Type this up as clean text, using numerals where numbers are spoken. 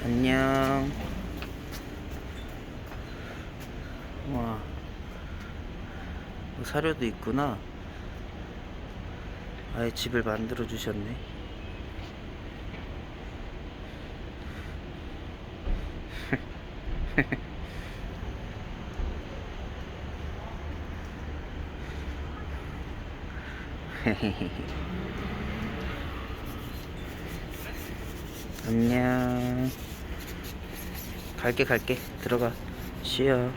안녕. 와, 사료도 있구나. 아예 집을 만들어 주셨네. 안녕. 갈게. 들어가. 쉬어.